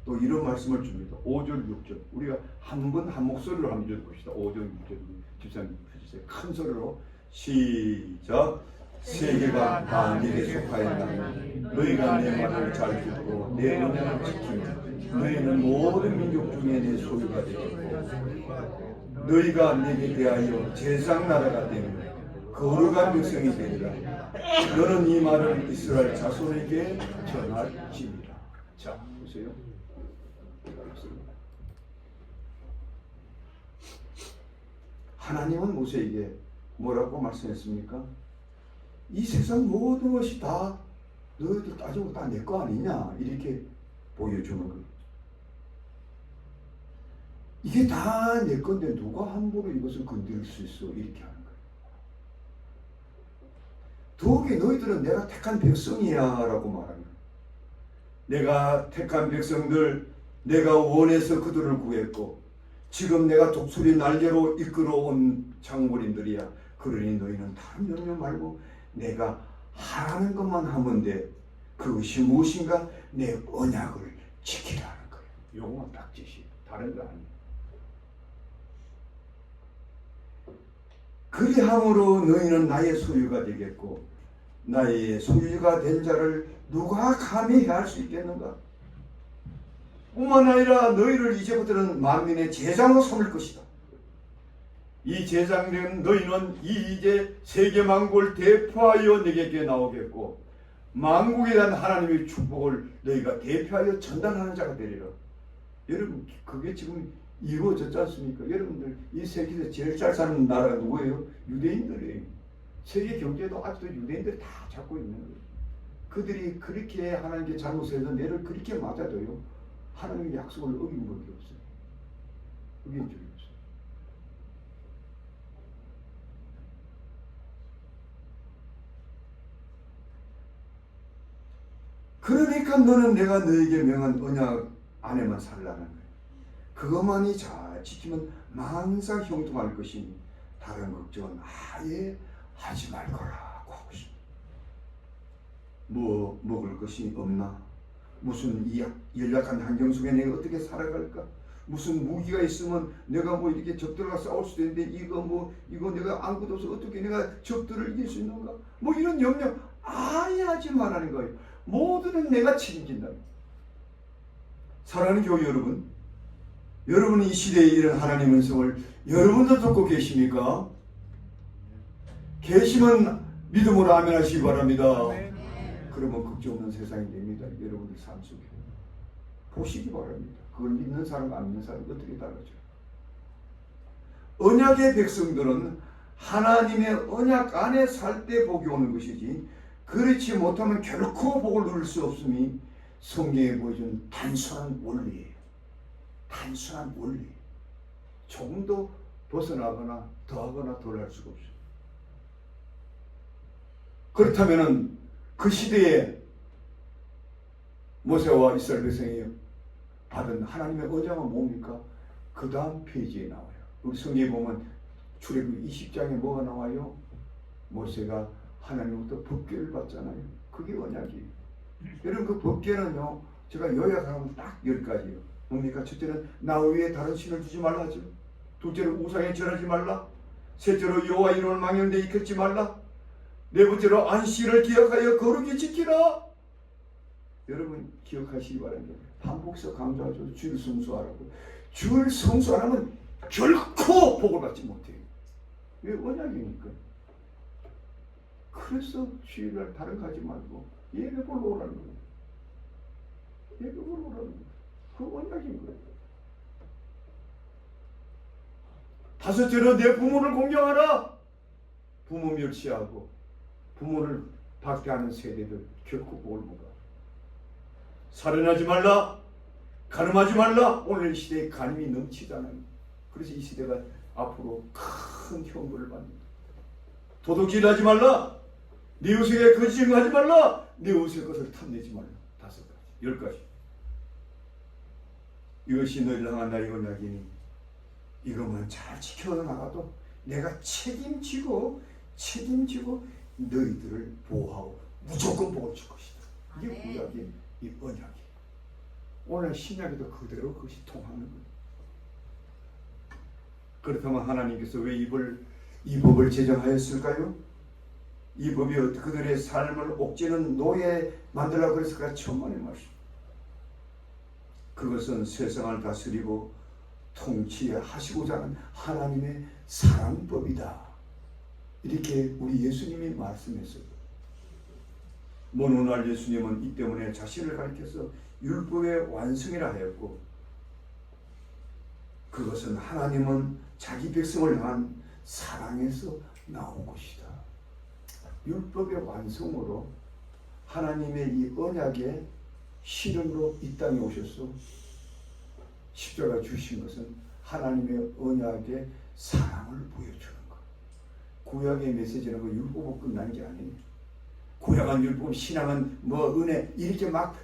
또 이런 말씀을 줍니다. 5절 6절 우리가 한 번 한 목소리로 한번 읽어봅시다. 5절 6절 집사님 해주세요. 큰 소리로 시작. 세계가 다 네게 속하였나니 너희가 내 말을 잘 듣고 내 언약을 지키면 너희는 모든 민족 중에 내 소유가 되겠고 너희가 내게 대하여 제사장 나라가 되며 거룩한 백성이 되리라. 너는 이 말을 이스라엘 자손에게 전할지니라. 자 보세요. 하나님은 모세에게 뭐라고 말씀했습니까? 이 세상 모든 것이 다 너희들 따지고 다 내 거 아니냐 이렇게 보여주는 거예요. 이게 다 내 건데 누가 함부로 이것을 건드릴 수 있어 이렇게 하는 거예요. 더욱이 너희들은 내가 택한 백성이야 라고 말하는 거예요. 내가 택한 백성들 내가 원해서 그들을 구했고 지금 내가 독수리 날개로 이끌어온 장모님들이야. 그러니 너희는 다른 염려 말고 내가 하라는 것만 하면 돼. 그것이 무엇인가? 내 언약을 지키라는 거예요. 요거만 딱 지시. 다른 거 아니에요. 그리함으로 너희는 나의 소유가 되겠고 나의 소유가 된 자를 누가 감히 해할 수 있겠는가? 뿐만 아니라 너희를 이제부터는 만민의 제장으로 삼을 것이다. 이 제장된 너희는 이 이제 세계 만국을 대표하여 내게 나오겠고 만국에 대한 하나님의 축복을 너희가 대표하여 전달하는 자가 되리라. 여러분 그게 지금 이루어졌지 않습니까? 여러분들 이 세계에서 제일 잘 사는 나라가 누구예요? 유대인들이에요. 세계 경제도 아직도 유대인들이 다 잡고 있는 거예요. 그들이 그렇게 하나님께 잘못해서 내를 그렇게 맞아도요. 하나님의 약속을 어긴 적이 없어요. 어긴 적이 없어요. 그러니까 너는 내가 너에게 명한 언약 안에만 살라는 거예요. 그것만이 잘 지키면 만사 형통할 것이니 다른 걱정은 아예 하지 말 거라고 하고 싶어요. 뭐 먹을 것이 없나? 무슨 이 연약한 환경 속에 내가 어떻게 살아갈까? 무슨 무기가 있으면 내가 뭐 이렇게 적들과 싸울 수도 있는데 이거 내가 안 굳어서 어떻게 내가 적들을 이길 수 있는가? 뭐 이런 염려 아예 하지 말라는 거예요. 모두는 내가 책임진다. 사랑하는 교회 여러분, 여러분이 이 시대에 이런 하나님의 음성을 여러분도 듣고 계십니까? 계시면 믿음으로 아멘 하시기 바랍니다. 그러면 걱정 없는 세상이 됩니다. 여러분들 삶 속에 보시기 바랍니다. 그걸 믿는 사람 안 믿는 사람 어떻게 다르죠? 언약의 백성들은 하나님의 언약 안에 살 때 복이 오는 것이지 그렇지 못하면 결코 복을 누릴 수 없음이 성경에 보여준 단순한 원리예요. 단순한 원리. 조금 더 벗어나거나 더하거나 덜할 수가 없어요. 그렇다면은 그 시대에 모세와 이스라엘 백성이 받은 하나님의 언약은 뭡니까? 그 다음 페이지에 나와요. 우리 성경에 보면 출애굽기 20장에 뭐가 나와요? 모세가 하나님부터 법궤를 받잖아요. 그게 언약이에요. 여러분 그 법궤는요 제가 요약하면 딱 10가지예요. 뭡니까? 첫째는 나 위에 다른 신을 두지 말라 하죠. 둘째로 우상에 절하지 말라. 셋째로 여호와 이름을 망령되 일컫지 말라. 네 번째로 안식일을 기억하여 거룩히 지키라. 여러분 기억하시기 바랍니다. 반복해서 강조하죠. 주일 성수하라고. 주일 성수 안 하면 결코 복을 받지 못해요. 왜? 언약이니까. 그래서 주일날 다른 거 하지 말고 예배 보러 오라는 거예요. 예배 보러 오라는 거예요. 그 언약인 거예요. 다섯째로 내 부모를 공경하라. 부모 멸시하고 부모를 박해하는 세대들 결코 복을 못 받아. 살인하지 말라. 간음하지 말라. 오늘 시대에 간음이 넘치잖아요. 그래서 이 시대가 앞으로 큰 형벌을 받는다. 도둑질하지 말라. 네 이웃에게 거짓 증거하지 말라. 네 이웃의 것을 탐내지 말라. 5가지, 10가지. 이것이 너희를 향한 나의 언약이니 이것만 잘 지켜나가도 내가 책임지고 너희들을 보호하고 무조건 복을 줄 것이다. 이게 구약의 이 언약이에요. 오늘 신약에도 그대로 그것이 통하는 거예요. 그렇다면 하나님께서 왜 이 법을 제정하였을까요? 이 법이 그들의 삶을 옥죄는 노예 만들라고 그랬을까? 천만의 말씀. 그것은 세상을 다스리고 통치하시고자 하는 하나님의 사랑법이다. 이렇게 우리 예수님이 말씀했어요. 먼 훗날 예수님은 이 때문에 자신을 가리켜서 율법의 완성이라 하였고, 그것은 하나님은 자기 백성을 향한 사랑에서 나온 것이다. 율법의 완성으로 하나님의 이 언약의 실현으로 이 땅에 오셔서 십자가 주신 것은 하나님의 언약의 사랑을 보여주는 것. 구약의 메시지는 그 율법으로 끝나는 게 아니에요. 구약은 율법, 신앙은 뭐 은혜 이렇게 막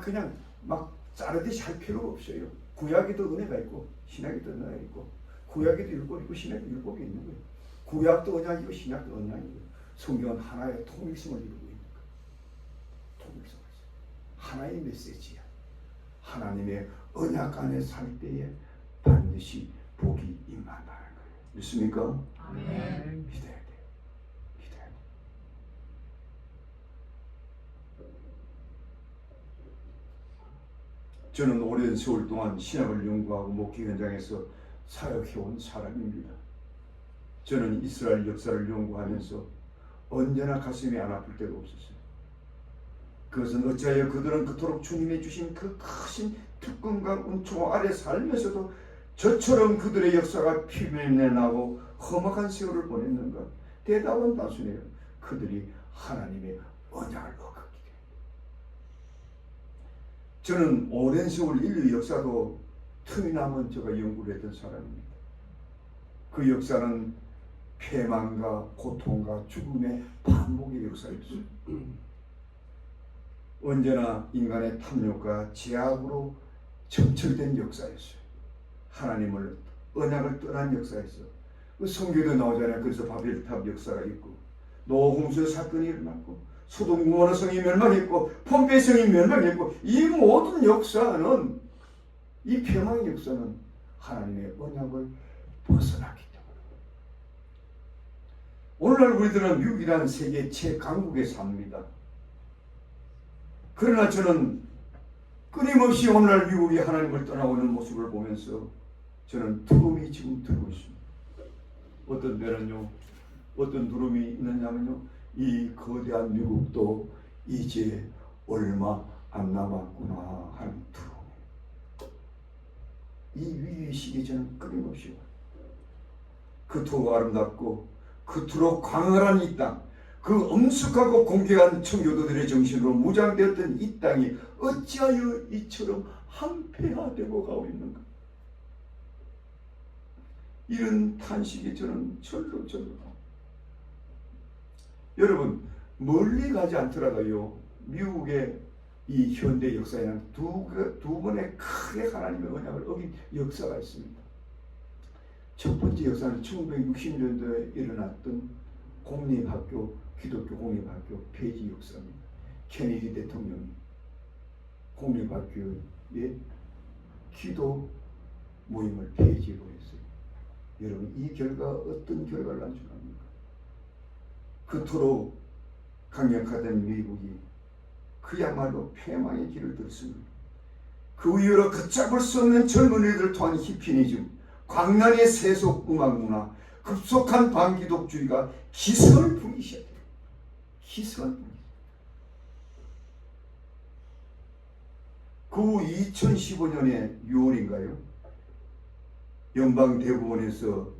그냥 막 자르듯이 할 필요가 없어요. 구약에도 은혜가 있고 신약에도 은혜가 있고, 구약에도 율법이 있고 신약에도 율법이 있는 거예요. 구약도 언약이고 신약도 언약이고, 성경은 하나의 통일성을 이루고 있는 거예요. 통일성을. 하나의 메시지야. 하나님의 언약 안에 살 때에 반드시 복이 임한다는 거예요. 믿습니까? 아멘. 믿어야 돼요. 믿어야 돼요. 저는 오랜 세월 동안 신약을 연구하고 목회 현장에서 사역해온 사람입니다. 저는 이스라엘 역사를 연구하면서 언제나 가슴이 안 아플 때가 없었어요. 그것은 어찌하여 그들은 그토록 주님이 주신 그 크신 특권과 은총 아래 살면서도 저처럼 그들의 역사가 피면에 나고 험악한 세월을 보냈는가? 대답은 단순해요. 그들이 하나님의 언약을 어겼기 때문에. 저는 오랜 세월 인류 역사도 틈이 나면 제가 연구를 했던 사람입니다. 그 역사는 패망과 고통과 죽음의 반복의 역사였어요. 언제나 인간의 탐욕과 제약으로 점철된 역사였어요. 하나님을 언약을 떠난 역사였어요. 그 성경에도 나오잖아요. 그래서 바벨탑 역사가 있고, 노홍수의 사건이 일어났고, 소돔 고모라 성이 멸망했고, 폼페이 성이 멸망했고, 이 모든 역사는, 이 평화의 역사는 하나님의 언약을 벗어났기 때문에. 오늘날 우리들은 미국이라는 세계 최강국에 삽니다. 그러나 저는 끊임없이 오늘날 미국이 하나님을 떠나고 있는 모습을 보면서 저는 두려움이 지금 들고 있습니다. 어떤 데는요, 어떤 두려움이 있느냐면요, 이 거대한 미국도 이제 얼마 안 남았구나 하는 두려움이에요. 이 위기의식이 저는 끊임없이 와요. 그토록 아름답고 그토록 광활한 이 땅, 그 엄숙하고 공개한 청교도들의 정신으로 무장되었던 이 땅이 어찌하여 이처럼 한패화되고 가고 있는가? 이런 탄식이 저는 절로 여러분, 멀리 가지 않더라도요, 미국의 이 현대 역사에는 두 번의 크게 하나님의 언약을 어긴 역사가 있습니다. 첫 번째 역사는 1960년도에 일어났던 공립학교, 기독교 공립학교 폐지 역사입니다. 케네디 대통령이 공립학교의 기도 모임을 폐지해버렸어요. 여러분, 이 결과 어떤 결과를 난 줄 압니까? 그토록 강력하던 미국이 그야말로 패망의 길을 들었습니다. 그 이후로 걷잡을 수 없는 젊은이들을 통한 히피니즘, 광란의 세속 음악 문화, 급속한 반기독주의가 기승을 부리기 시작해요. 기승을 부리기. 그 2015년의 6월인가요? 연방대법원에서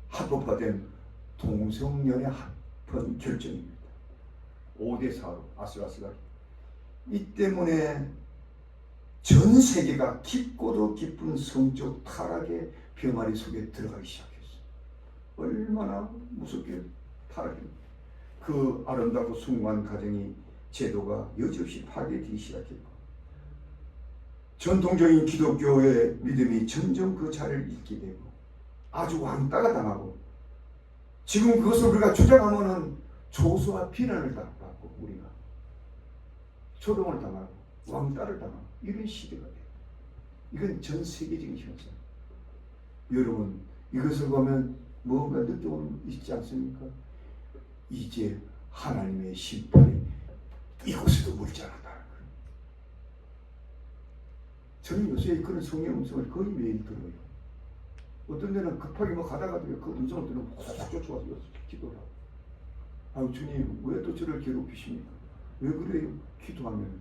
합법화된 동성연애 합헌 결정입니다. 5대4로 아슬아슬하게. 이 때문에 전 세계가 깊고도 깊은 성적 타락의 병아리 속에 들어가기 시작했어요. 얼마나 무섭게 타락입니다. 그 아름답고 숭고한 가정이 제도가 여지없이 파괴되기 시작했고, 전통적인 기독교의 믿음이 점점 그 자리를 잃게 되고 아주 왕따가 당하고, 지금 그것을 우리가 주장하면은 조소와 비난을 받고 우리가 조롱을 당하고 왕따를 당하고 이런 시대가 돼요. 이건 전 세계적인 현상. 여러분, 이것을 보면 뭔가 느껴보는 있지 않습니까? 이제 하나님의 심판이 이곳에도 멀지 않았다는 거예요. 저는 요새 그런 성령 음성을 거의 매일 들어요. 어떤 데는 급하게 뭐 가다가도 그 음성을 들으면 훅 쫓아와서 기도를 하고, 아유 주님 왜 또 저를 괴롭히십니까? 왜 그래요? 기도하면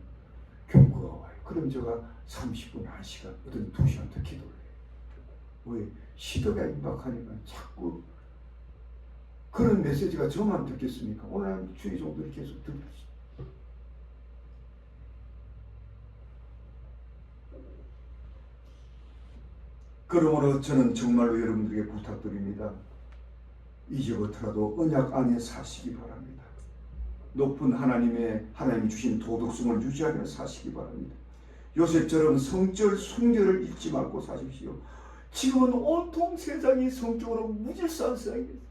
경고가 와요. 그럼 제가 30분, 1시간, 어떤 2시간 더 기도를 해요. 왜? 시도가 임박하니까 자꾸 그런 메시지가 저만 듣겠습니까? 오늘 한 주의 정도를 계속 듣겠습니다. 그러므로 저는 정말로 여러분들에게 부탁드립니다. 이제부터라도 언약 안에 사시기 바랍니다. 높은 하나님이 주신 도덕성을 유지하며 사시기 바랍니다. 요셉처럼 성적 순결을 잊지 말고 사십시오. 지금은 온통 세상이 성적으로 무질서한 세상이에요.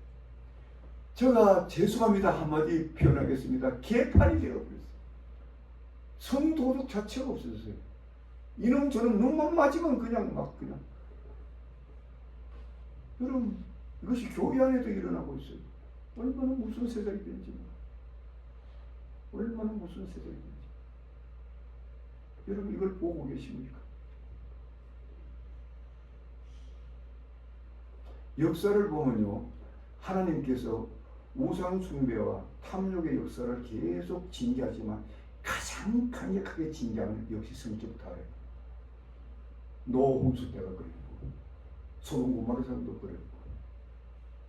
제가 죄송합니다 한마디 표현하겠습니다. 개판이 되어버렸어요. 성도덕 자체가 없어졌어요. 이놈 저놈 눈만 맞으면 그냥 여러분, 이것이 교회 안에도 일어나고 있어요. 얼마나 무슨 세상이 되는지, 얼마나 무슨 세상이 되는지. 여러분 이걸 보고 계십니까? 역사를 보면요, 하나님께서 우상 숭배와 탐욕의 역사를 계속 징계하지만 가장 강력하게 징계하는 역시 성적 타락이에요. 노아 홍수 때가 그랬고, 소돔 고모라 사건도 그랬고,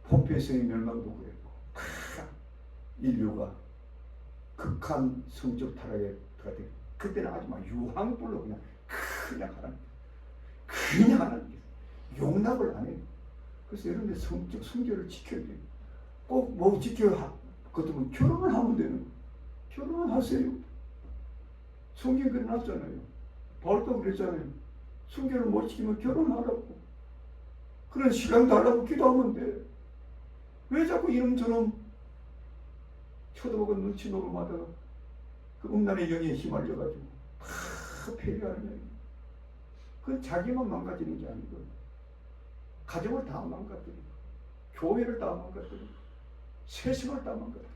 포페스의 멸망도 그랬고, 다 인류가 극한 성적 타락에 들어갔대. 그때는 아주 막 유황불로 그냥 하나님 용납을 안 해요. 그래서 여러분들 성적 순결을 지켜야 돼요. 꼭 뭐 지켜야 그것도 결혼을 하면 되는 거예요. 결혼을 하세요. 성경에 그래놨잖아요. 바울도 그랬잖아요. 순결을 못 지키면 결혼하라고. 그런 시간 달라고 기도하면 돼. 왜 자꾸 이놈저놈 쳐다보고 눈치 노름하다가 그 음란의 영에 휘말려가지고 다 폐기하느냐. 그건 자기만 망가지는 게 아니고 가정을 다 망가뜨리고 교회를 다 망가뜨리고 세상을 다 망가뜨리고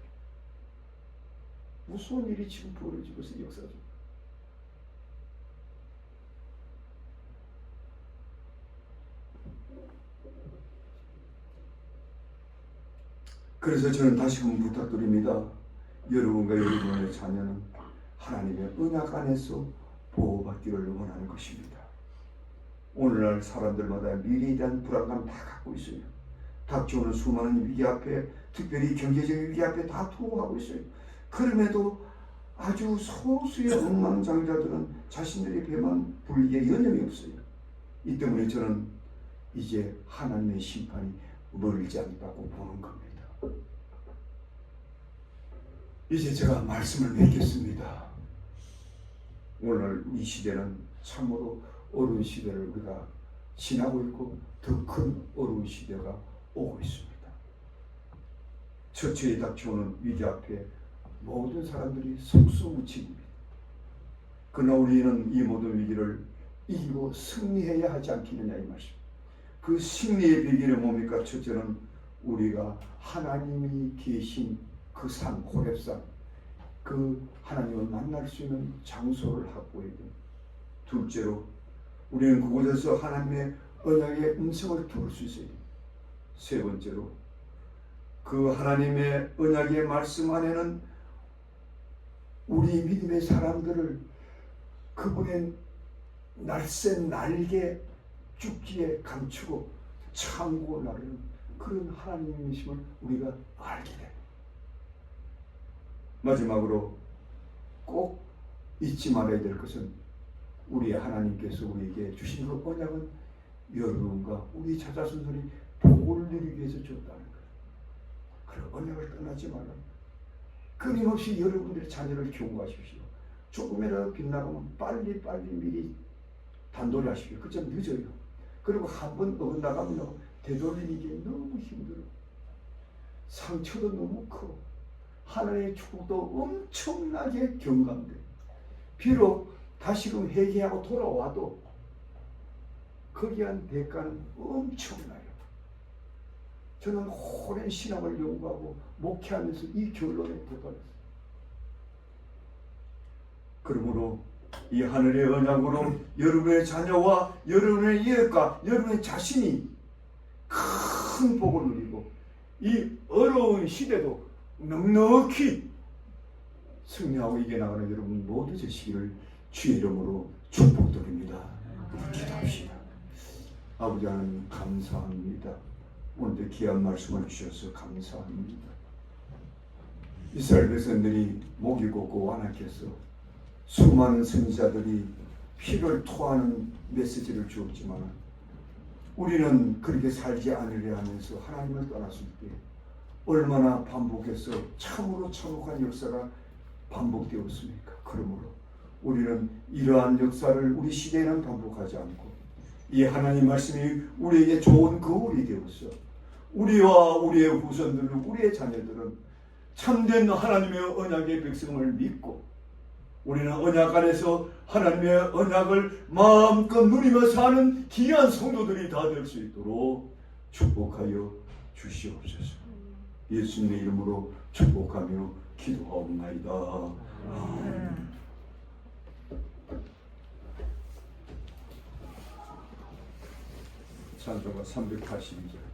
무서운 일이 지금 벌어지고 있어요. 역사적으로. 그래서 저는 다시금 부탁드립니다. 여러분과 여러분의 자녀는 하나님의 언약 안에서 보호받기를 원하는 것입니다. 오늘날 사람들마다 미래에 대한 불안감 다 갖고 있어요. 닥쳐오는 수많은 위기 앞에, 특별히 경제적인 위기 앞에 다 투구하고 있어요. 그럼에도 아주 소수의 엉망장자들은 자신들의 배만 불리게 여념이 없어요. 이 때문에 저는 이제 하나님의 심판이 멀지 않다고 보는 겁니다. 이제 제가 말씀을 맺겠습니다. 오늘 이 시대는 참으로 어려운 시대를 우리가 지나고 있고 더 큰 어려운 시대가 오고 있습니다. 처처에 닥쳐오는 위기 앞에 모든 사람들이 속수무책입니다. 그러나 우리는 이 모든 위기를 이기고 승리해야 하지 않겠느냐 이 말씀. 그 승리의 비결이 뭡니까? 첫째는 우리가 하나님이 계신 그 산, 호렙산, 그 하나님을 만날 수 있는 장소를 확보해야 됩니다. 둘째로 우리는 그곳에서 하나님의 언약의 음성을 들을 수 있어야 됩니다. 세 번째로 그 하나님의 언약의 말씀 안에는 우리 믿음의 사람들을 그분의 날쌘 날개 죽기에 감추고 창고 나르는 그런 하나님이심을 우리가 알게 됩니다. 마지막으로 꼭 잊지 말아야 될 것은 우리 하나님께서 우리에게 주신 그 언약은 여러분과 우리 자자손손이 복을 누리기 위해서 줬다는 거예요. 그 언약을 떠나지 말라. 끊임없이 여러분들의 자녀를 교육하십시오. 조금이라도 빗나가면 빨리 미리 단도리 하십시오. 그좀 늦어요. 그리고 한번 어긋나가면 되돌리기 너무 힘들어. 상처도 너무 커. 하나님의 축복도 엄청나게 경감돼. 비록 다시금 회개하고 돌아와도 거기에 한 대가는 엄청나요. 저는 오랜 신앙을 연구하고 목회하면서 이 결론에 도달했어요. 그러므로 이 하늘의 언약으로 여러분의 자녀와 여러분의 이웃과 여러분의 자신이 큰 복을 누리고 이 어려운 시대도 넉넉히 승리하고 이겨나가는 여러분 모두 되시기를 주의 이름으로 축복드립니다. 기도합시다. 아버지 하나님 감사합니다. 오늘도 귀한 말씀을 주셔서 감사합니다. 이스라엘 백성들이 목이 곧고 완악해서 수많은 선지자들이 피를 토하는 메시지를 주었지만 우리는 그렇게 살지 않으려 하면서 하나님을 떠났을 때 얼마나 반복해서 참으로 참혹한 역사가 반복되었습니까? 그러므로 우리는 이러한 역사를 우리 시대에는 반복하지 않고 이 하나님 말씀이 우리에게 좋은 거울이 되어서 우리와 우리의 후손들, 우리의 자녀들은 참된 하나님의 언약의 백성을 믿고 우리는 언약 안에서 하나님의 언약을 마음껏 누리며 사는 귀한 성도들이 다 될 수 있도록 축복하여 주시옵소서. 예수님의 이름으로 축복하며 기도하옵나이다. 아멘. 찬송가 382절.